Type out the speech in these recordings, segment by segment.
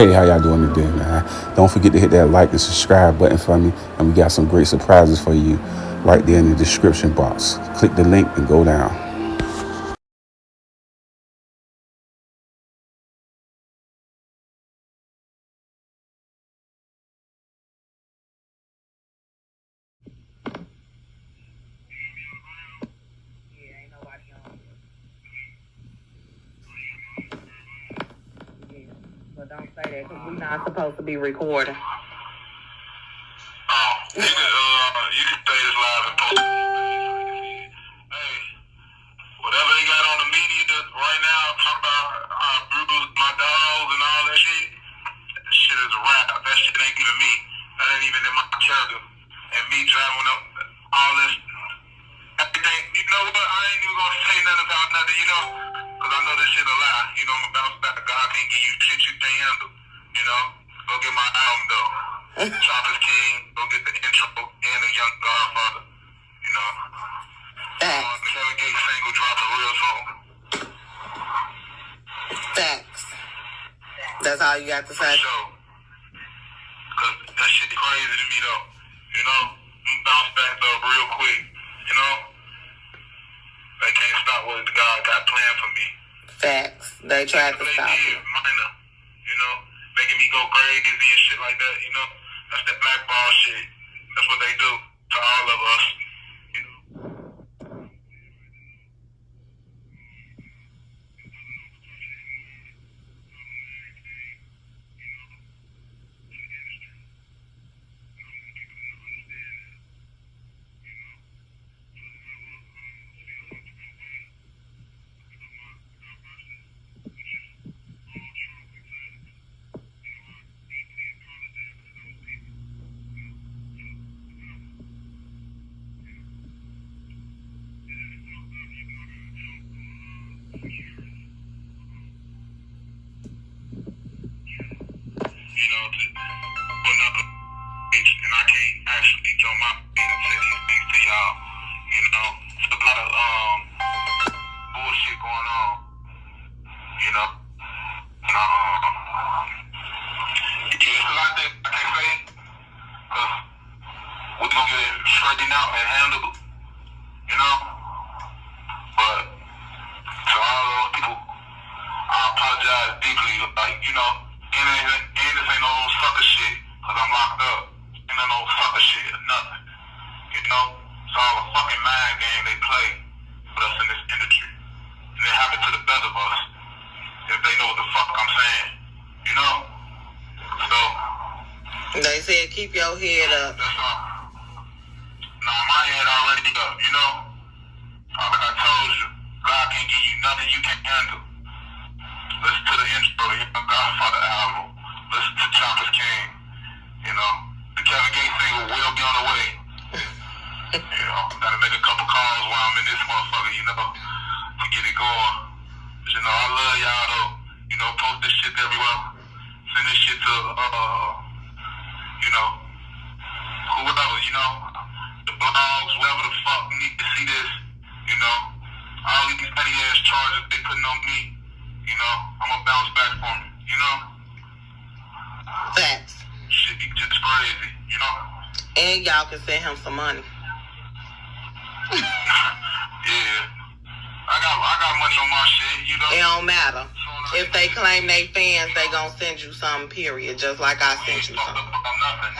Hey, how y'all doing today, man? Don't forget to hit that like and subscribe button for me. And we got some great surprises for you right there in the description box. Click the link and go down. But don't say that because we're not supposed to be recording. You can say this live and post it. Hey, whatever they got on the media right now, talk about bruise my dogs and all that shit. That shit is a rap. That shit ain't even me. That ain't even in my character. And me driving up all this. Everything, you know what? I ain't even gonna say nothing about nothing, because I know this shit a lie. I'm a bounce back. God can't give you shit you can't handle. Go get my album though. Choppers King, go get the intro and the Young Godfather. Kevin Gates single drop a real song. Facts. That's all you got to say. Cause that shit crazy to me though. I'm bounce back though real quick. They can't stop what God got planned for me. Facts. They tried to stop it. Minor, making me go crazy and shit like that. That's that blackball shit. That's what they do to all of us. And I can't actually join my feet and say these things to y'all. It's a lot of bullshit going on. And it's a lot that I can't say, because we're gonna get it straightened out and handled. But to all those people, I apologize deeply. And this ain't no sucker shit, because I'm locked up. Ain't no sucker shit or nothing. It's all a fucking mind game they play with us in this industry. And it happened to the best of us, if they know what the fuck I'm saying. So They said keep your head up. That's all. Nah, my head already up, Like I told you, God can't give you nothing you can't handle. Listen to the intro, the Young Godfather album. Listen to Choppers King. The Kevin Gates single will be on the way. Gotta make a couple calls while I'm in this motherfucker, to get it going. But, I love y'all though. Post this shit everywhere. Send this shit to, whoever, the blogs, whoever the fuck need to see this, all these petty ass charges they putting on me, I'm gonna bounce back from it, Facts. Shit be just crazy, And y'all can send him some money. Yeah. I got money on my shit, It don't matter. If they claim they fans, they gonna send you something, period. Just like I sent you something. Nothing.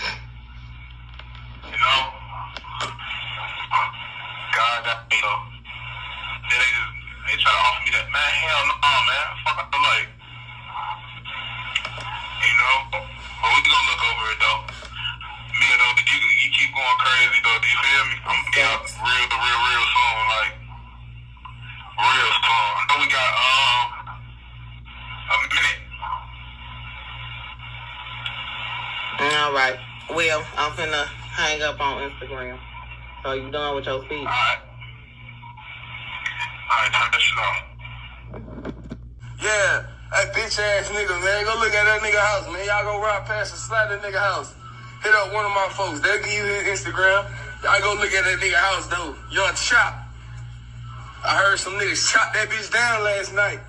God got me though. Then they try to offer me that, man. Hell no, man. Fuck up the light. But we gonna look over it though. Me though, you keep going crazy though. Do you feel me? I'm gonna be out real soon, like real soon. I know we got a minute. All right. Well, I'm finna hang up on Instagram. So you done with your speech? Alright, turn that shit off. Yeah, that bitch ass nigga, man. Go look at that nigga house, man. Y'all go ride past and slide that nigga house. Hit up one of my folks. They'll give you his Instagram. Y'all go look at that nigga house, though. Young Chop. I heard some niggas chop that bitch down last night.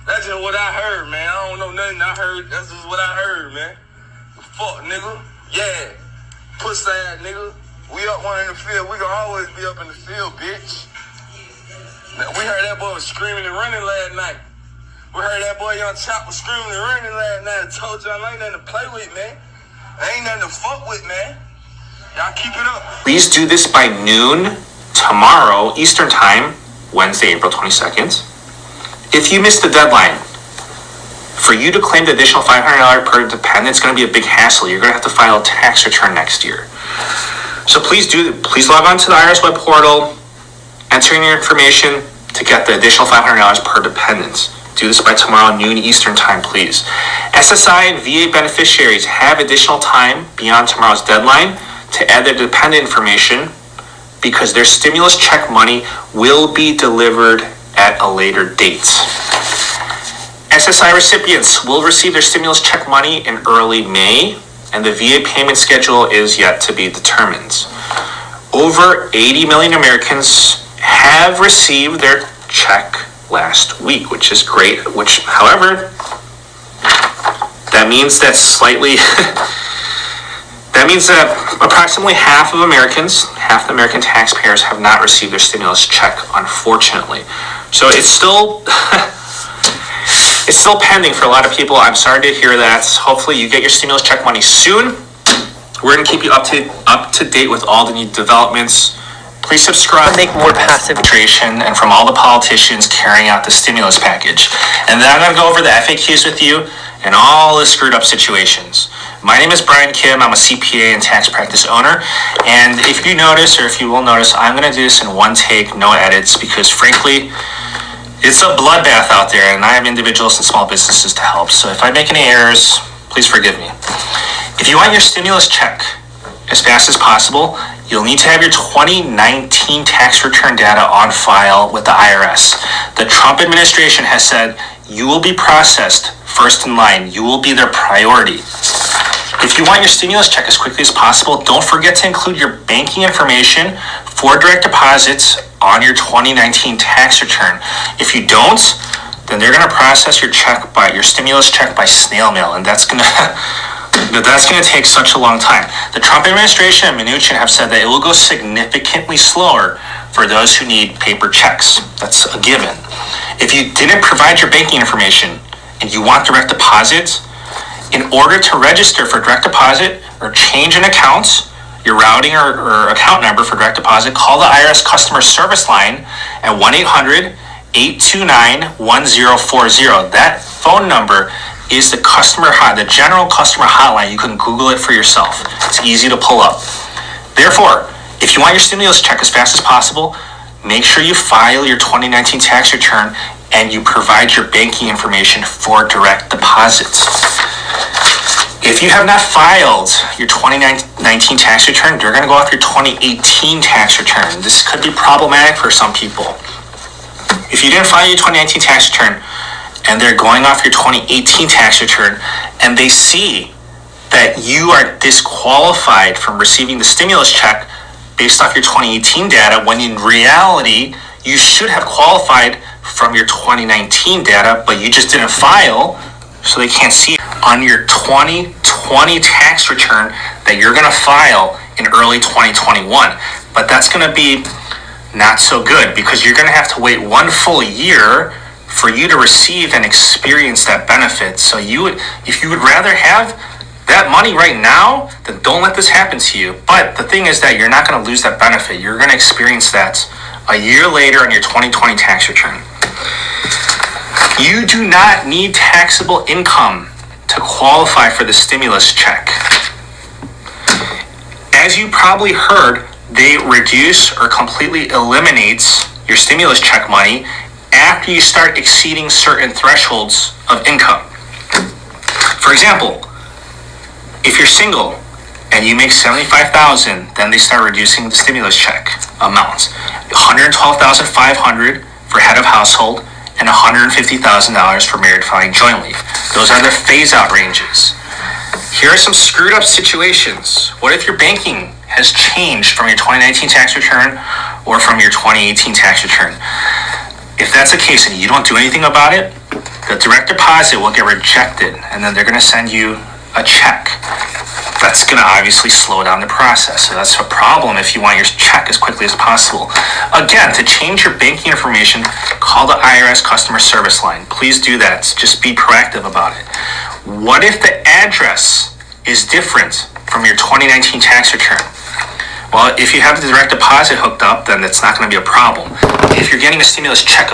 That's just what I heard, man. I don't know nothing. That's just what I heard, man. Fuck, nigga. Yeah. Pussy ass nigga. We up one in the field. We gonna always be up in the field, bitch. Now, we heard that boy was screaming and running last night. We heard that boy Young Chop was screaming and running last night. I told y'all ain't nothing to play with, man. Ain't nothing to fuck with, man. Y'all keep it up. Please do this by noon tomorrow, Eastern Time, Wednesday, April 22nd. If you missed the deadline, for you to claim the additional $500 per dependent, it's going to be a big hassle. You're going to have to file a tax return next year. So please log on to the IRS web portal, enter in your information to get the additional $500 per dependent. Do this by tomorrow, noon Eastern Time, please. SSI and VA beneficiaries have additional time beyond tomorrow's deadline to add their dependent information because their stimulus check money will be delivered at a later date. SSI recipients will receive their stimulus check money in early May, and the VA payment schedule is yet to be determined. Over 80 million Americans have received their check last week, which is great, however, that means that approximately half the American taxpayers have not received their stimulus check, unfortunately. So it's still pending for a lot of people. I'm sorry to hear that. Hopefully you get your stimulus check money soon. We're going to keep you up to date with all the new developments. Please subscribe. Make more passive administration and from all the politicians carrying out the stimulus package. And then I'm going to go over the FAQs with you and all the screwed up situations. My name is Brian Kim. I'm a CPA and tax practice owner. And if you notice, or if you will notice, I'm going to do this in one take, no edits, because frankly, it's a bloodbath out there, and I have individuals and small businesses to help. So if I make any errors, please forgive me. If you want your stimulus check as fast as possible, you'll need to have your 2019 tax return data on file with the IRS. The Trump administration has said you will be processed first in line. You will be their priority. If you want your stimulus check as quickly as possible, don't forget to include your banking information for direct deposits on your 2019 tax return. If you don't, then they're going to process your stimulus check by snail mail, and that's going to take such a long time. The Trump administration and Mnuchin have said that it will go significantly slower for those who need paper checks. That's a given. If you didn't provide your banking information and you want direct deposit, in order to register for direct deposit or change an account, your routing or account number for direct deposit, call the IRS customer service line at 1-800-829-1040. That phone number is the general customer hotline. You can Google it for yourself. It's easy to pull up. Therefore, if you want your stimulus check as fast as possible, make sure you file your 2019 tax return and you provide your banking information for direct deposits. If you have not filed your 2019 tax return, they're going to go off your 2018 tax return. This could be problematic for some people. If you didn't file your 2019 tax return and they're going off your 2018 tax return and they see that you are disqualified from receiving the stimulus check based off your 2018 data, when in reality, you should have qualified from your 2019 data, but you just didn't file, so they can't see it on your 2020 tax return that you're going to file in early 2021. But that's going to be not so good because you're going to have to wait one full year for you to receive and experience that benefit. So if you would rather have that money right now, then don't let this happen to you. But the thing is that you're not going to lose that benefit. You're going to experience that a year later on your 2020 tax return. You do not need taxable income to qualify for the stimulus check. As you probably heard, they reduce or completely eliminate your stimulus check money after you start exceeding certain thresholds of income. For example, if you're single and you make $75,000, then they start reducing the stimulus check amount. $112,500 for head of household and $150,000 for married filing jointly. Those are the phase-out ranges. Here are some screwed up situations. What if your banking has changed from your 2019 tax return or from your 2018 tax return? If that's the case and you don't do anything about it, the direct deposit will get rejected, and then they're going to send you a check. That's going to obviously slow down the process. So that's a problem if you want your check as quickly as possible. Again, to change your banking information, call the IRS customer service line. Please do that. Just be proactive about it. What if the address is different from your 2019 tax return? Well, if you have the direct deposit hooked up, then it's not going to be a problem. If you're getting a stimulus check,